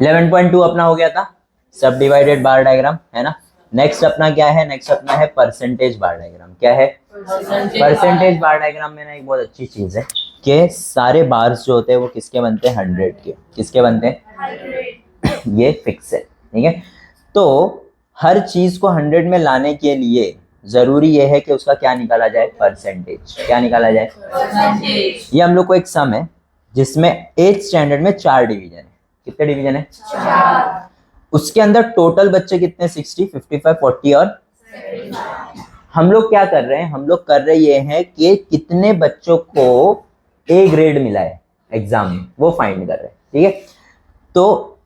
11.2 अपना हो गया था सब डिवाइडेड बार डायग्राम, है ना। नेक्स्ट अपना क्या है, नेक्स्ट अपना है परसेंटेज बार डायग्राम। क्या है? परसेंटेज बार डायग्राम में ना एक बहुत अच्छी चीज है कि सारे बार्स जो होते हैं वो किसके बनते हैं, 100 के। किसके बनते हैं? ये फिक्स है, ठीक है। तो हर चीज को 100 में लाने के लिए जरूरी ये है कि उसका क्या निकाला जाए, परसेंटेज। क्या निकाला जाए? परसेंटेज। ये हम लोग को एक सम है जिसमें 8th स्टैंडर्ड में 4 डिवीजन है। कितने डिवीजन है? 4। उसके अंदर टोटल बच्चे कितने? 60, 55, 40 और 75। हम लोग क्या कर रहे हैं, हम लोग कर रहे ये हैं कि कितने बच्चों को ए ग्रेड मिला है एग्जाम में, वो फाइंड कर रहे हैं, ठीक है। तो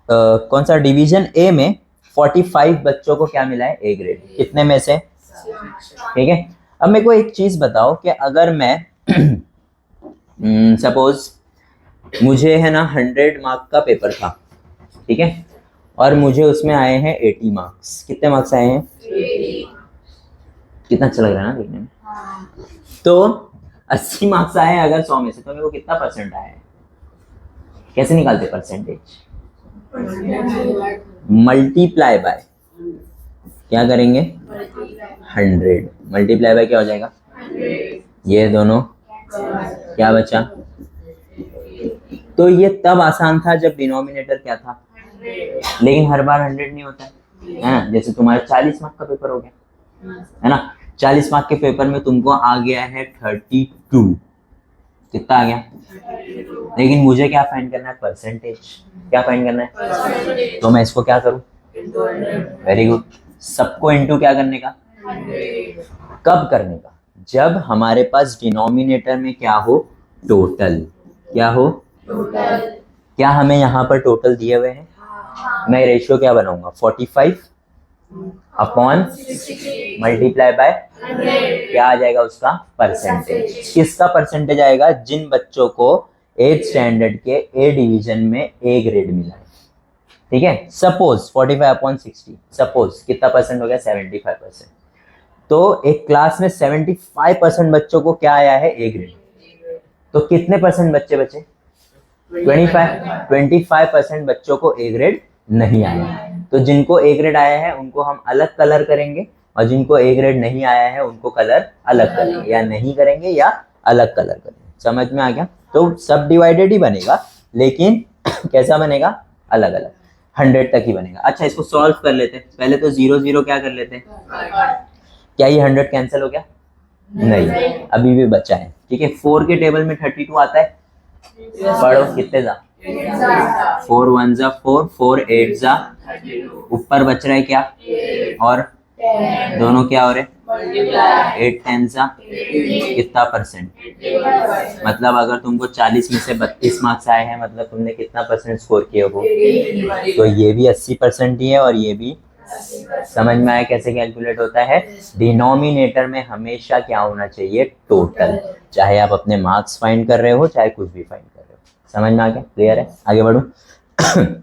कौन सा डिवीजन ए में 45 बच्चों को क्या मिला है, ए ग्रेड। कितने में से? ठीक है। अब मेरे को एक चीज बताओ कि अगर मैं सपोज मुझे है ना 100 मार्क का पेपर था, ठीक है, और मुझे उसमें आए हैं 80 मार्क्स। कितने मार्क्स आए हैं? 80। कितना अच्छा लग रहा है ना देखने में। तो 80 मार्क्स आए हैं अगर 100 में से, तो मेरे को कितना परसेंट आया है? कैसे निकालते परसेंटेज? मल्टीप्लाई बाय, क्या करेंगे? 100 मल्टीप्लाई बाय क्या हो जाएगा? 100। ये दोनों क्या बचा? तो ये तब आसान था जब डिनोमिनेटर क्या था, 100। लेकिन हर बार 100 नहीं होता है ना। जैसे तुम्हारा 40 मार्क का पेपर हो गया, है ना। 40 मार्क के पेपर में तुमको आ गया है 32। कितना आ गया? लेकिन मुझे क्या फाइंड करना है? परसेंटेज। क्या फाइंड करना है? तो मैं इसको क्या करूं? Very good. सबको इनटू क्या करने का? 100। कब करने का? जब हमारे पास डिनोमिनेटर में क्या हो? टोटल। क्या हो? टोटल। क्या हमें यहाँ पर टोटल दिए हुए हैं? मैं रेशियो क्या बनाऊंगा? 45 अपॉन मल्टीप्लाई बाय 100। क्या आ जाएगा उसका? परसेंटेज। किसका परसेंटेज आएगा? जिन बच्चों को 8th स्टैंडर्ड के ए डिवीजन में ए ग्रेड मिला है, ठीक है। सपोज 45 अपॉन 60, सपोज कितना परसेंट हो गया? 75%। तो एक क्लास में 75% बच्चों को क्या आया है? A grade. तो कितने परसेंट बच्चे बचे? 25% बच्चों को ए ग्रेड नहीं आया। तो जिनको ए ग्रेड आया है उनको हम अलग कलर करेंगे, और जिनको ए ग्रेड नहीं आया है उनको कलर अलग करेंगे, या नहीं करेंगे या अलग कलर करेंगे। समझ में आ गया? तो सब डिवाइडेड ही बनेगा, लेकिन कैसा बनेगा? अलग अलग। 100 तक ही बनेगा। अच्छा, इसको सॉल्व कर लेते हैं। पहले तो 0 0 क्या कर लेते हैं? क्या ये 100 कैंसिल हो गया? नहीं, अभी भी बचा है, ठीक है। 4 के टेबल में 32 आता है, पढ़ो कितने जा? 4 1 जा 4, 4 8 जा, ऊपर बच रहा है क्या? और दोनों क्या हो रहे? 8 10 जा, कितना परसेंट? मतलब अगर तुमको 40 में से 32 मार्क्स आए हैं, मतलब तुमने कितना परसेंट स्कोर किए हो? तो ये भी 80% ही है और ये भी। समझ में आया कैसे कैलकुलेट होता है? डिनोमिनेटर में हमेशा क्या होना चाहिए? टोटल। चाहे आप अपने मार्क्स फाइंड कर रहे हो, चाहे कुछ भी फाइंड कर रहे हो। समझ में आ गया? क्लियर है? आगे बढ़ो।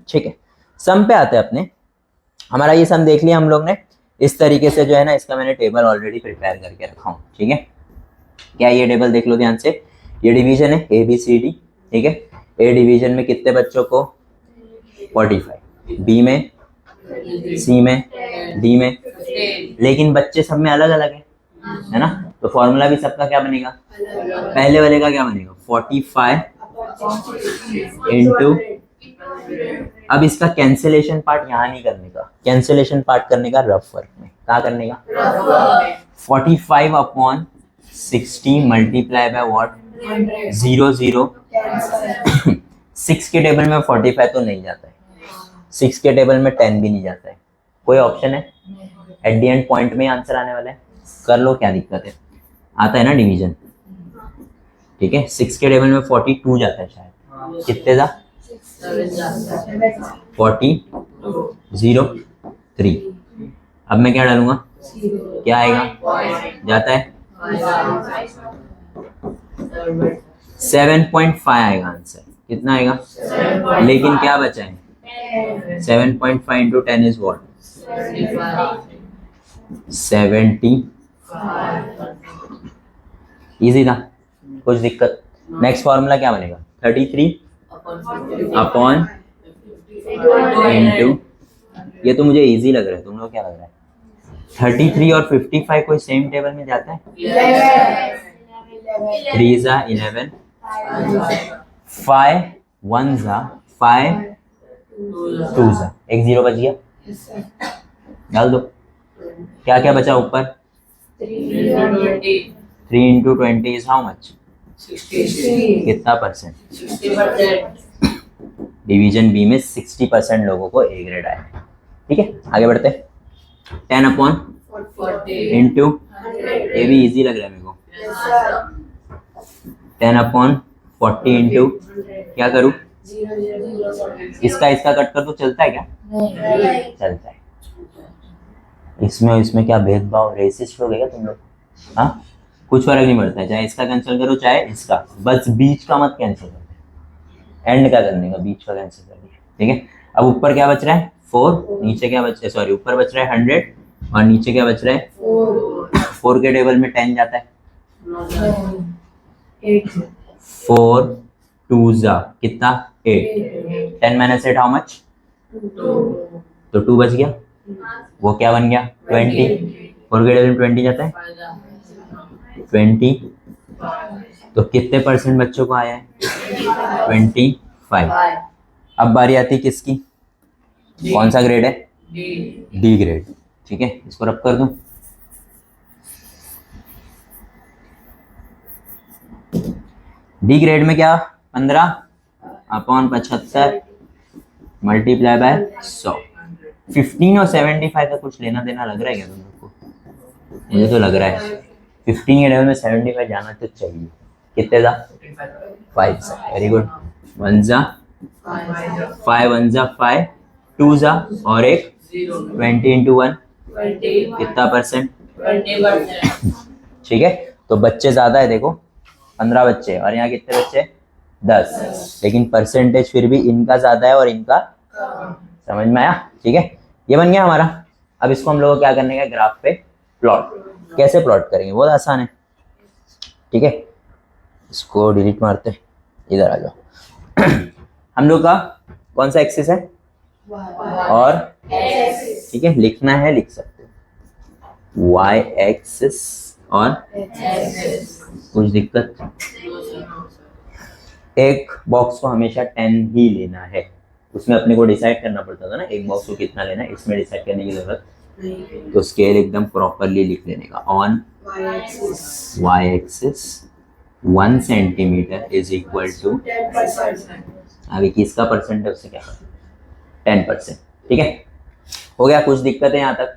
ठीक है, सम पे आते हैं अपने। हमारा ये सम देख लिया हम लोग ने। इस तरीके से जो है ना, इसका मैंने टेबल ऑलरेडी प्रिपेयर करके रखा हूँ, ठीक है। क्या ये टेबल देख लो ध्यान से। ये डिवीजन है ए बी सी डी, ठीक है। ए डिवीजन में कितने बच्चों को? 45। बी में, सी में, डी में, लेकिन बच्चे सब में अलग अलग है ना। तो फॉर्मूला भी सबका क्या बनेगा? पहले वाले का क्या बनेगा? 45 इंटू। अब इसका कैंसिलेशन पार्ट यहाँ नहीं करने का, कैंसिलेशन पार्ट करने का रफ वर्क में। क्या करने का? 45 अपॉन 60 मल्टीप्लाई बाय व्हाट? 0 0। 6 के टेबल में 45 तो नहीं जाता है, 6 के टेबल में 10 भी नहीं जाता है। कोई ऑप्शन है? एट द एंड पॉइंट में आंसर आने वाला है। कर लो, क्या दिक्कत है? आता है ना डिवीजन, ठीक है। 6 के टेबल में 42 जाता है शायद। कितने जा? 40 0 3। अब मैं क्या डालूंगा? क्या आएगा? जाता है 7.5 आएगा आंसर। कितना आएगा? लेकिन क्या बचा है? 7.5 इंटू 10 इज वॉट? 70। इजी था, कुछ दिक्कत? नेक्स्ट फॉर्मूला क्या बनेगा? 33 अपॉन इंटू, ये तो मुझे इजी लग रहा है, तुम लोग क्या लग रहा है? 33 और 55 कोई सेम टेबल में जाता है? 3 जा 11, 5 1 जा 5, 2 जा, एक जीरो बच गया, डाल दो। क्या क्या बचा ऊपर? 3 इंटू 20 इज हाउ मच? 60। कितना परसेंट? 60%। डिवीजन बी में 60% लोगों को ए ग्रेड आया है। ठीक है, आगे बढ़ते हैं। 10 अपॉन 40 इंटू, 100। ये भी इजी लग रहा है मेरे को। Yes, sir. 10 अपॉन 40 इंटू, क्या करूँ? 0 इसका कट कर दो, चलता है क्या? नहीं। चलता है। इसमें और इसमें क्या भेदभाव, रेसिस्ट हो गया तुम लोग? हाँ, कुछ फर्क नहीं पड़ता है, चाहे इसका कैंसिल करो चाहे इसका, बस बीच का मत कैंसिल करो, एंड का करने का, बीच का कैंसिल कर दिया। ठीक है, अब ऊपर क्या बच रहा है? 4, नीचे क्या बच रहा है? सॉरी, ऊपर बच रहा है 100 और नीचे क्या बच रहा है? 4 के टेबल में 10 जाता है। 8। 4 2 जा कितना? 8। 10 माइनस 8 हाउ मच? 2। तो 2 बच गया, वो क्या बन गया? 20। 4 के टेबल में 20 जाता है, 20। तो कितने परसेंट बच्चों को आया है? 25। अब बारी आती है किसकी? कौन सा ग्रेड है? D grade. ठीक है, इसको रब कर दूं। डी ग्रेड में क्या? 15 अपॉन 75 मल्टीप्लाई बाय 100। 15 और 75 का कुछ लेना देना लग रहा है क्या तुम लोग को? मुझे तो लग रहा है 15 के लेवल में 75 जाना तो चाहिए। कितने जा? 5 जा, वेरी गुड। 1 जा 5, 1 जा 5, 2 जा और एक 20 इंटू 1 कितना परसेंट? 20%। ठीक है, तो बच्चे ज्यादा है, देखो 15 बच्चे और यहाँ कितने बच्चे? 10, लेकिन परसेंटेज फिर भी इनका ज्यादा है और इनका, समझ में आया? ठीक है, ये बन गया हमारा। अब इसको हम लोग को क्या करने का? ग्राफ पे प्लॉट। कैसे प्लॉट करेंगे? बहुत आसान है। ठीक है, इसको डिलीट मारते हैं, इधर आ जाओ। हम लोग का कौन सा एक्सिस है? और ठीक है, लिखना है, लिख सकते हो वाई एक्सिस और कुछ दिक्कत? एक बॉक्स को हमेशा 10 ही लेना है, उसमें अपने को डिसाइड करना पड़ता था ना एक बॉक्स को कितना लेना है, इसमें डिसाइड करने की जरूरत नहीं। तो स्केल एकदम प्रॉपरली लिख लेने का। On Y axis 1 centimetre is equal to, अभी किसका परसेंट है उससे क्या करना? 10%। ठीक है, हो गया? कुछ दिक्कत है यहाँ तक?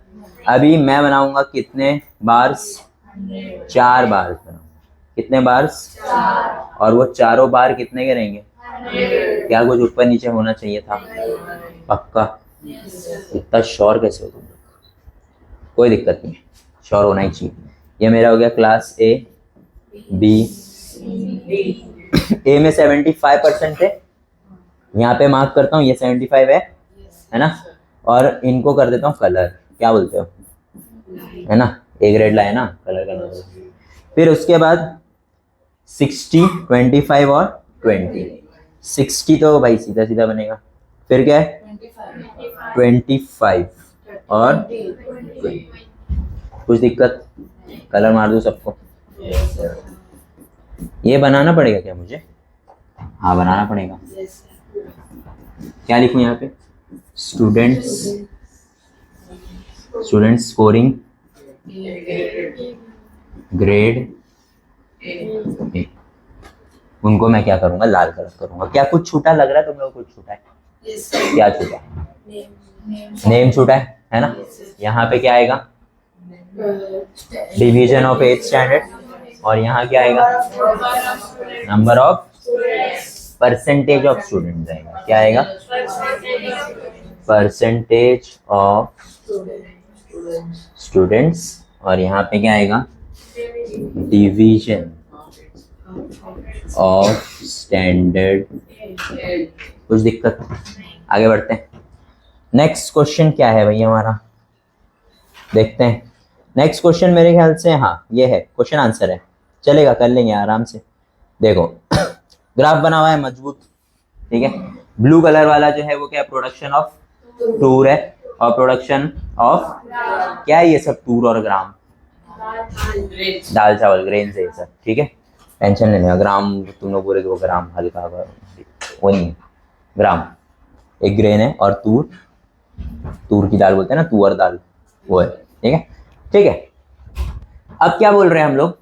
अभी मैं बनाऊंगा कितने बार्स? 4 बार्स बनाऊंगा। कितने बार्स? 4। और वो चारों बार कितने के रहेंगे? क्या कुछ ऊपर नीचे होना चाहिए था? पक्का? इतना श्योर कैसे हो तुम लोग? कोई दिक्कत नहीं, श्योर होना ही चाहिए। ये मेरा हो गया क्लास ए बी। ए में 75% है, यहाँ पे मार्क करता हूँ, ये 75 है ना? और इनको कर देता हूँ कलर, क्या बोलते हो? है ना, ए ग्रेड लाए ना, कलर करना। फिर उसके बाद 60, 25 और 20। 60 तो भाई सीधा सीधा बनेगा, फिर क्या है? 25 और 20। कुछ दिक्कत? कलर मार दूँ सबको? ये बनाना पड़ेगा क्या मुझे? हाँ, बनाना पड़ेगा। क्या लिखूं यहाँ पे? स्टूडेंट्स स्कोरिंग ग्रेड ए, उनको मैं क्या करूंगा? लाल कलर करूंगा। क्या कुछ छूटा लग रहा है तुम लोग? कुछ छूटा है? क्या छूटा है? नेम छूटा है ना? यहाँ पे क्या आएगा? Division of 8th standard. और यहाँ क्या आएगा? Number of, percentage of student आएगा। क्या आएगा? Percentage of students. और यहाँ पे क्या आएगा? Division of standard. कुछ दिक्कत? आगे बढ़ते हैं। नेक्स्ट क्वेश्चन क्या है भाई हमारा? देखते हैं। नेक्स्ट क्वेश्चन मेरे ख्याल से, हाँ ये है, क्वेश्चन आंसर है, चलेगा, कर लेंगे आराम से। देखो ग्राफ बना हुआ है मजबूत, ठीक है। ब्लू कलर वाला जो है वो क्या, प्रोडक्शन ऑफ तूर है, और प्रोडक्शन ऑफ क्या है ये सब, तूर और ग्राम, Grapes. दाल चावल ग्रेन से ये सब, ठीक है, टेंशन नहीं लेना। ग्राम तुम लोग बोले कि वो ग्राम हल्का वो नहीं है, ग्राम एक ग्रेन है, और तूर, तूर की दाल बोलते हैं ना, तुअर दाल, वो है, ठीक है, ठीक है। अब क्या बोल रहे हैं हम लोग,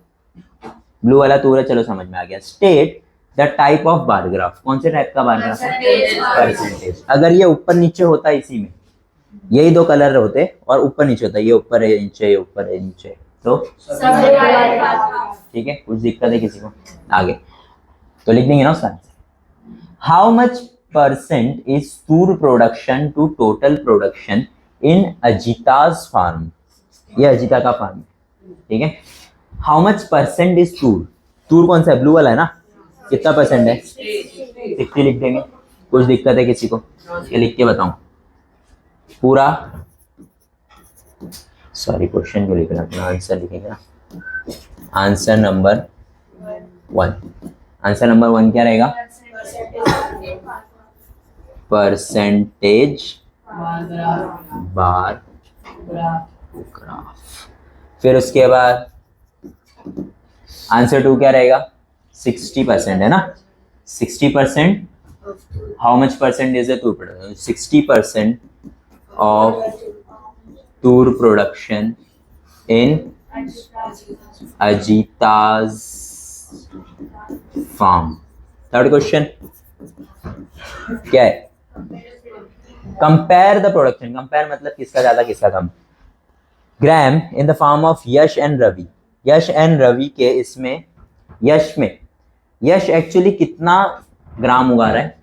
ब्लू वाला तूर है, चलो समझ में आ गया। State the type of bar graph, कौन से टाइप का बार ग्राफ, परसेंटेज। अगर ये ऊपर नीचे होता इसी में, यही दो कलर होते और ऊपर नीचे होता, ये ऊपर है नीचे, ये ऊपर है नीचे, तो ठीक है, कुछ दिक्कत है किसी को, आगे तो लिख देंगे ना उसका answer. How much percent is tur production to total production in Ajita's farm, ये अजिता का फार्म है, ठीक है। How much percent is tur, तूर कौन सा है, ब्लू वाला है ना, कितना परसेंट है, 60 लिख देंगे। कुछ दिक्कत है किसी को, ये लिख के बताऊं पूरा, सॉरी क्वेश्चन को लिखना, अपना आंसर लिखेंगे ना, आंसर नंबर 1, आंसर नंबर 1 क्या रहेगा, परसेंटेज बार ग्राफ। फिर उसके बाद आंसर 2 क्या रहेगा, 60% है ना, 60%, how much percent is the tur production, 60% of tur production in Ajita's farm. Third question क्या है, कंपेयर द प्रोडक्शन, कंपेयर मतलब किसका ज्यादा किसका कम, gram in the farm of Yash and Ravi, Yash and Ravi के इसमें, यश में, यश एक्चुअली कितना ग्राम उगा रहा है,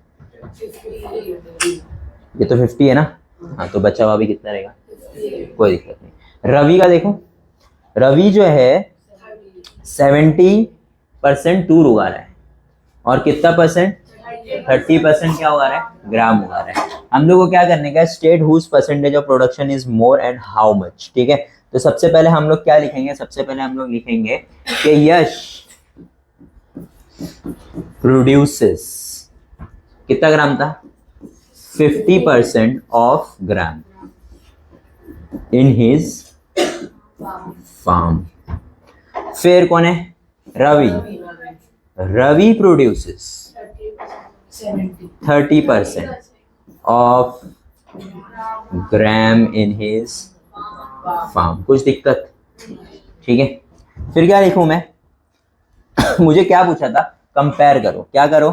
ये तो 50 है ना, हाँ तो बचा हुआ भी कितना रहेगा, कोई दिक्कत नहीं। रवि का देखो, रवि जो है 70% तूर उगा रहा है, और कितना परसेंट, 30% क्या उगा रहा है, ग्राम उगा रहा है। हम लोग को क्या करने का है, state whose percentage of production is more and how much, ठीक है। तो सबसे पहले हम लोग क्या लिखेंगे, सबसे पहले हम लोग लिखेंगे कि यश प्रोड्यूसेस, कितना ग्राम था, 50% of gram in his farm. फिर कौन है, Ravi, Ravi produces 30% of gram in his farm. कुछ दिक्कत, ठीक है। फिर क्या लिखूं मैं मुझे क्या पूछा था, कंपेयर करो, क्या करो,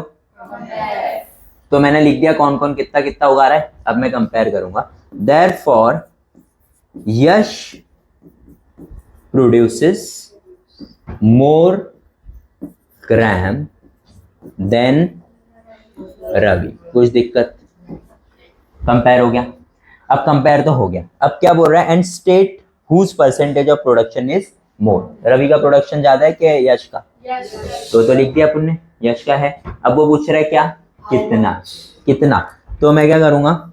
तो मैंने लिख दिया कौन कौन कितना कितना उगा रहा है, अब मैं कंपेयर करूंगा। Therefore Yash produces more gram than Ravi. कुछ दिक्कत, कंपेयर हो गया, अब कंपेयर तो हो गया, अब क्या बोल रहा है, and state whose percentage of production is more, Ravi का प्रोडक्शन ज्यादा है क्या यश का, तो लिख दिया अपन ने, यश का है। अब वो पूछ रहा है क्या, कितना, कितना, तो मैं क्या करूंगा,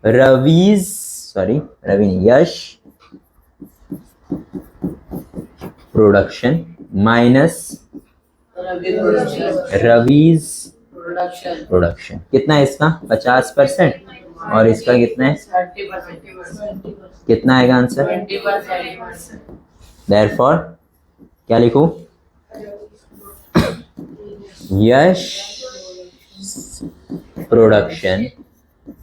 रविज, सॉरी रवि नहीं, यश प्रोडक्शन माइनस रविज प्रोडक्शन, कितना है इसका, 50%, और इसका कितना है, 30%, कितना आएगा आंसर, 20%. देयरफॉर क्या लिखूं, Yash production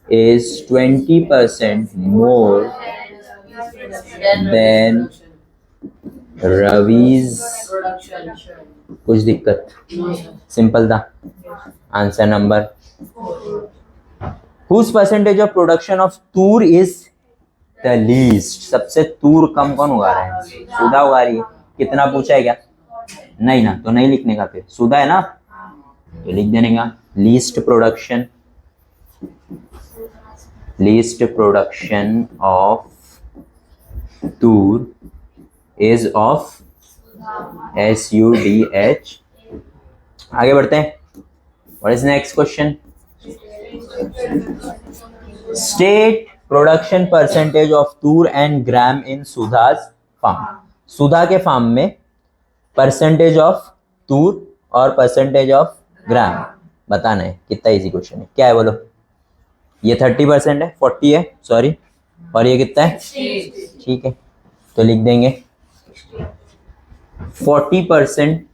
is 20% more than Ravi's। कुछ दिक्कत, सिंपल था। Answer number, whose percentage of production of tur is the least, सबसे तूर कम कौन उगा रहा है, सुधा उगा रही है। कितना पूछा है क्या, नहीं ना, तो नहीं लिखने का, फिर सुधा है ना तो लिख देने का, least production, least production of tur is of SUDH। आगे बढ़ते हैं, what is next question, state production percentage of tur and gram in Sudha's farm. Sudha के फार्म में परसेंटेज ऑफ तूर और परसेंटेज ऑफ ग्राम बताना है। कितना इजी क्वेश्चन है, क्या है बोलो, ये 30% है, 40 है सॉरी, और ये कितना है? 60. ठीक है, तो लिख देंगे 40%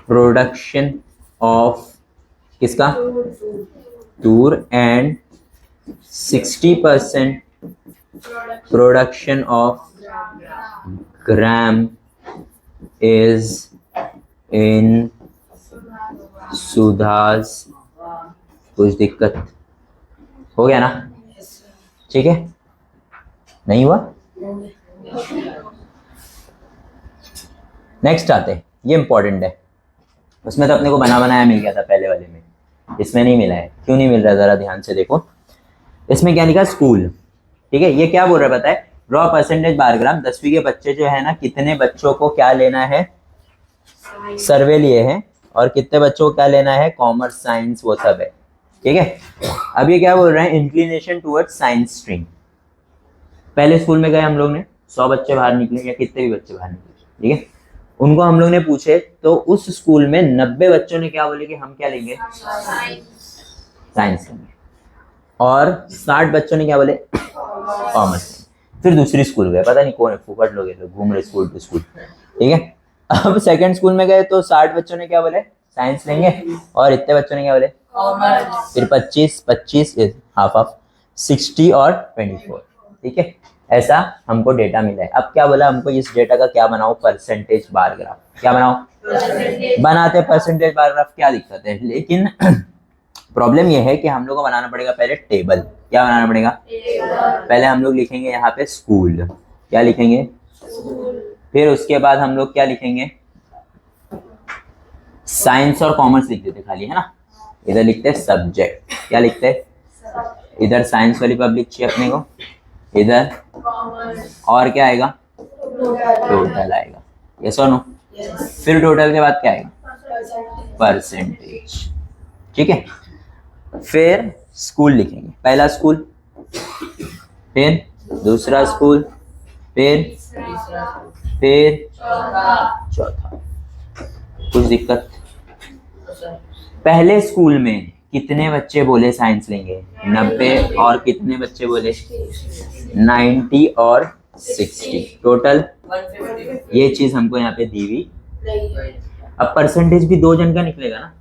प्रोडक्शन ऑफ किसका? Tur, and 60% production of gram is in Sudha's. कुछ दिक्कत हो गया ना? ठीक है, नहीं हुआ? नेक्स्ट आते हैं, ये इंपॉर्टेंट है। उसमें तो अपने को बना बनाया मिल गया था पहले वाले में, इसमें नहीं मिला है। क्यों नहीं मिल रहा, जरा ध्यान से देखो। इसमें क्या लिखा? स्कूल। ठीक है, ये क्या बोल रहा है पता है? ड्रॉ परसेंटेज बार ग्राम। 10वीं के बच्चे जो है ना, कितने बच्चों को क्या लेना है? सर्वे लिए हैं। और कितने बच्चों को क्या लेना है? कॉमर्स, साइंस, वो सब है। ठीक है, अब ये क्या बोल रहे हैं? Inclination towards science stream. पहले स्कूल में गए हम लोग ने, 100 बच्चे बाहर निकले या कितने भी बच्चे बाहर निकले, ठीक है, उनको हम लोग ने पूछे तो उस स्कूल में 90 बच्चों ने क्या बोले कि हम क्या लेंगे? साइंस लेंगे। और 60 बच्चों ने क्या बोले? कॉमर्स। फिर दूसरी स्कूल गए, पता नहीं कौन है, फुकट लोग हैं, घूम रहे स्कूल टू स्कूल। ठीक है, अब सेकंड स्कूल में गए तो 60 बच्चों ने क्या बोले? साइंस लेंगे। और इतने बच्चों ने क्या बोले? कॉमर्स। फिर 25 हाफ ऑफ 60 और 24। ठीक है, ऐसा हमको डेटा मिला है। अब क्या बोला हमको? इस डेटा का क्या बनाओ? Percentage bar graph. क्या बनाओ? बनाते परसेंटेज बार ग्राफ, क्या दिक्कत है? लेकिन प्रॉब्लम यह है कि हम लोग को बनाना पड़ेगा पहले टेबल। क्या बनाना पड़ेगा? पहले हम लोग लिखेंगे यहाँ पे स्कूल। क्या लिखेंगे? फिर उसके बाद हम लोग क्या लिखेंगे? साइंस और कॉमर्स लिख देते खाली, है ना। इधर लिखते हैं सब्जेक्ट। क्या लिखते हैं? इधर साइंस वाली पब्लिक चाहिए अपने को, इधर और क्या आएगा? टोटल आएगा। यस और नो? फिर टोटल के बाद क्या आएगा? परसेंटेज। ठीक है, फिर स्कूल लिखेंगे। पहला स्कूल, फिर दूसरा स्कूल, फिर चौथा। कुछ दिक्कत? पहले स्कूल में कितने बच्चे बोले साइंस लेंगे? 90। और कितने बच्चे बोले? 90 और 60। टोटल 150. ये चीज हमको यहाँ पे दी हुई। अब परसेंटेज भी 2 जन का निकलेगा ना,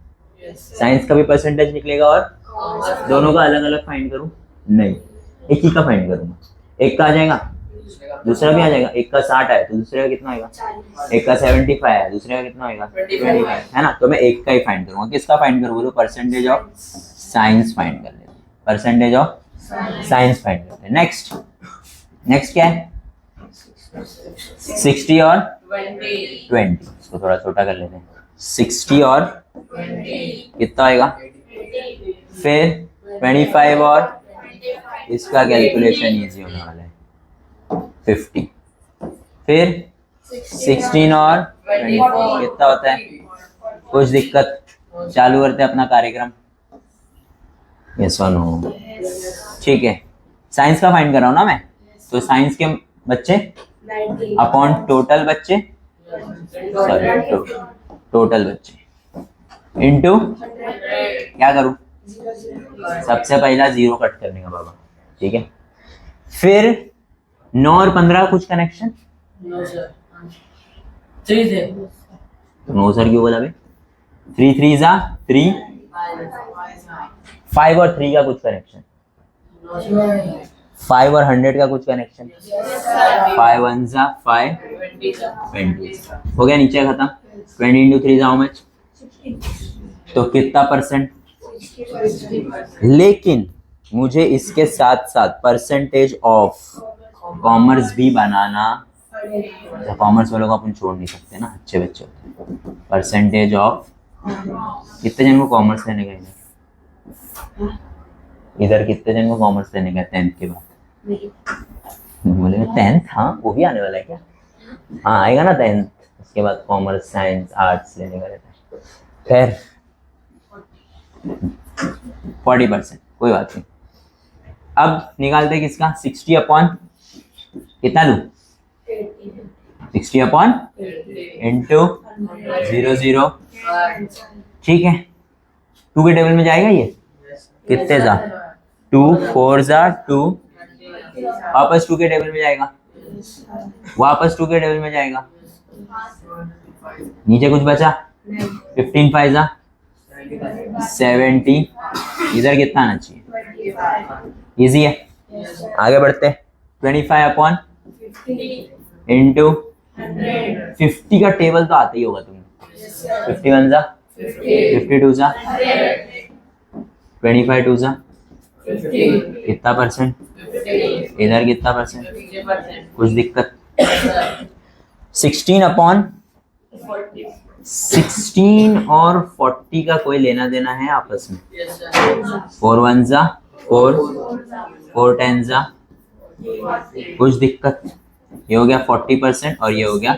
साइंस का भी परसेंटेज निकलेगा और दोनों का अलग अलग फाइंड करूं? नहीं, एक ही का फाइंड करूंगा। एक का आ जाएगा, दूसरा भी आ जाएगा। एक का 60 है तो दूसरे का कितना आएगा? एक का 75 है, दूसरे का कितना आएगा? 25 है ना। तो मैं एक का ही फाइंड करूंगा। किसका फाइंड करूँ? बोलो परसेंटेज ऑफ साइंस फाइंड कर लेते हैं। परसेंटेज ऑफ साइंस फाइंड करते हैं। नेक्स्ट क्या है? 60 और 20। इसको थोड़ा छोटा कर लेते हैं। 60 और कितना आएगा? फिर 25 और इसका कैलकुलेशन इजी होने वाला है, 50। फिर 16 और 24 कितना होता है? कुछ दिक्कत? चालू करते हैं अपना कार्यक्रम। यस और नो? ठीक है, साइंस का फाइंड कर रहा हूँ ना मैं, तो साइंस के बच्चे अपॉन टोटल बच्चे, सॉरी टोटल बच्चे इनटू क्या करूँ? सबसे पहला 0 कट करने का बाबा। ठीक है, फिर 9 और 15 कुछ कनेक्शन? No sir. 3 थे. तो 9 सर क्यों बोला बे? 3 3 जा 3, 5 और 3 का कुछ कनेक्शन? 5 और 100 का कुछ कनेक्शन? 5 1 जा 5, 20 हो गया। नीचे खत्म। 20 इंटू 3 जा हाउ मच? तो कितना परसेंट? लेकिन मुझे इसके साथ साथ परसेंटेज ऑफ कॉमर्स भी बनाना। कॉमर्स वालों को अपन छोड़ नहीं सकते ना, अच्छे बच्चे होते हैं। परसेंटेज ऑफ कितने जन को कॉमर्स लेने का? इधर कितने जन को कॉमर्स लेने का 10th के बाद? बोले 10th? हाँ, वो भी आने वाला है क्या? हाँ आएगा ना 10th, उसके बाद कॉमर्स, साइंस, आर्ट्स लेने का रहता है। खैर 40%, कोई बात नहीं। अब निकालते हैं किसका? 60 अपॉन कितना लूं? 60 अपॉन इंटू 0 0। ठीक है, 2 के टेबल में जाएगा ये? कितने जा? 2 4 जा 2, वापस 2 के टेबल में जाएगा, वापस 2 के टेबल में जाएगा, नीचे कुछ बचा, 15 5 जा 70, इधर कितना आना चाहिए, इजी है। आगे बढ़ते, 25 अपॉन इंटू 50 का टेबल तो आता ही होगा तुम्हें, 51 जा 52 जा 25 2 जा कितना परसेंट, इधर कितना परसेंट, कुछ दिक्कत, 16 अपॉन 16 और 40 का कोई लेना देना है आपस में, 4 1 जा 4 4 10 जा, कुछ दिक्कत, ये हो गया 40% और ये हो गया,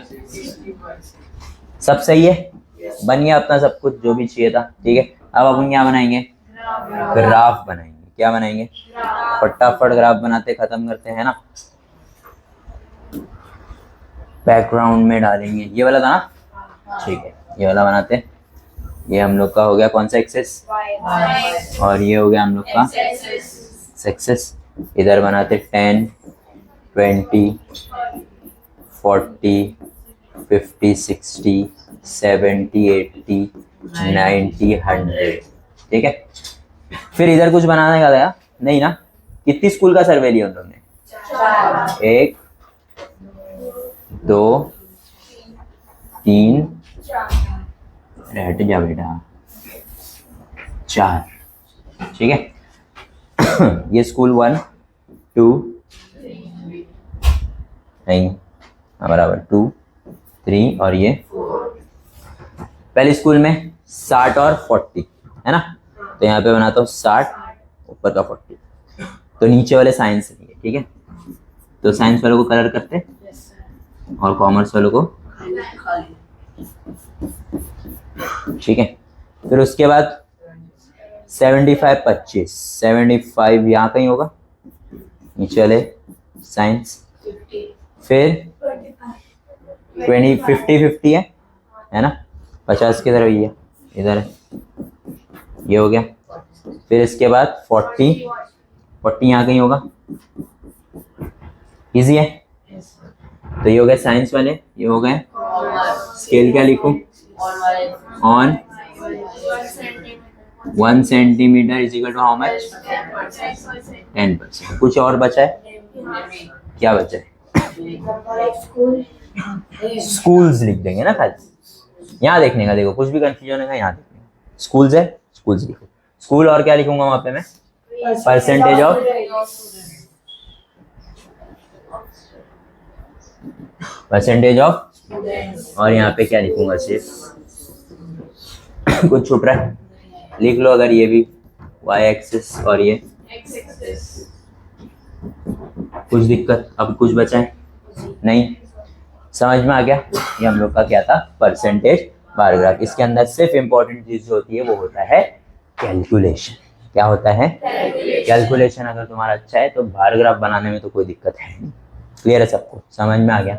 सब सही है, बन गया अपना सब कुछ जो भी चाहिए था। ठीक है, अब अपन क्या बनाएंगे, ग्राफ बनाएंगे। क्या बनाएंगे, फटाफट ग्राफ बनाते खत्म करते हैं ना। बैकग्राउंड में डालेंगे, ये वाला था ना, ठीक है, ये वाला बनाते। ये हम लोग का हो गया कौन सा एक्सेस, और ये हो गया हम लोग का एक्सेस। इधर बनाते 10 20 40 50 60 70 80 90 100। ठीक है, फिर इधर कुछ बनाने का था नहीं ना। कितनी स्कूल का सर्वे लिया उन लोगों ने, 1 2 3, हट जा बेटा, 4। ठीक है, ये स्कूल 1 2 नहीं बराबर 2 3 और ये पहले स्कूल में 60 और 40 है ना, तो यहाँ पे बनाता हूँ 60 ऊपर का 40, तो नीचे वाले साइंस नहीं है। ठीक है, तो साइंस वालों को कलर करते और कॉमर्स वालों को, ठीक है। फिर उसके बाद 75 25, 75 यहाँ कहीं होगा नीचे वाले साइंस, फिर 20 50 50 है ना, 50 किधर है भैया, इधर है, ये हो गया। फिर इसके बाद 40 यहाँ कहीं होगा, इजी है। तो ये हो गए साइंस वाले, ये हो गए। स्केल क्या लिखूं, on 1 centimetre is equal to how much, 10%। कुछ और बचा है, क्या बचा है, स्कूल्स लिख देंगे ना खाली, यहाँ देखने का, देखो कुछ भी कंफ्यूजन है यहाँ देखने का, स्कूल्स है स्कूल्स लिखो, स्कूल और क्या लिखूंगा वहां पे मैं, परसेंटेज ऑफ, परसेंटेज ऑफ, और यहाँ पे क्या लिखूंगा, सिर्फ कुछ छुप रहा है लिख लो अगर, ये भी y एक्सिस और ये कुछ दिक्कत, अब कुछ बचा है नहीं, समझ में आ गया। ये हम लोग का क्या था, परसेंटेज बार ग्राफ। इसके अंदर सिर्फ इंपॉर्टेंट चीज जो होती है वो होता है कैलकुलेशन। क्या होता है, कैलकुलेशन। अगर तुम्हारा अच्छा है तो बार ग्राफ बनाने में तो कोई दिक्कत है नहीं। क्लियर है सबको, समझ में आ गया।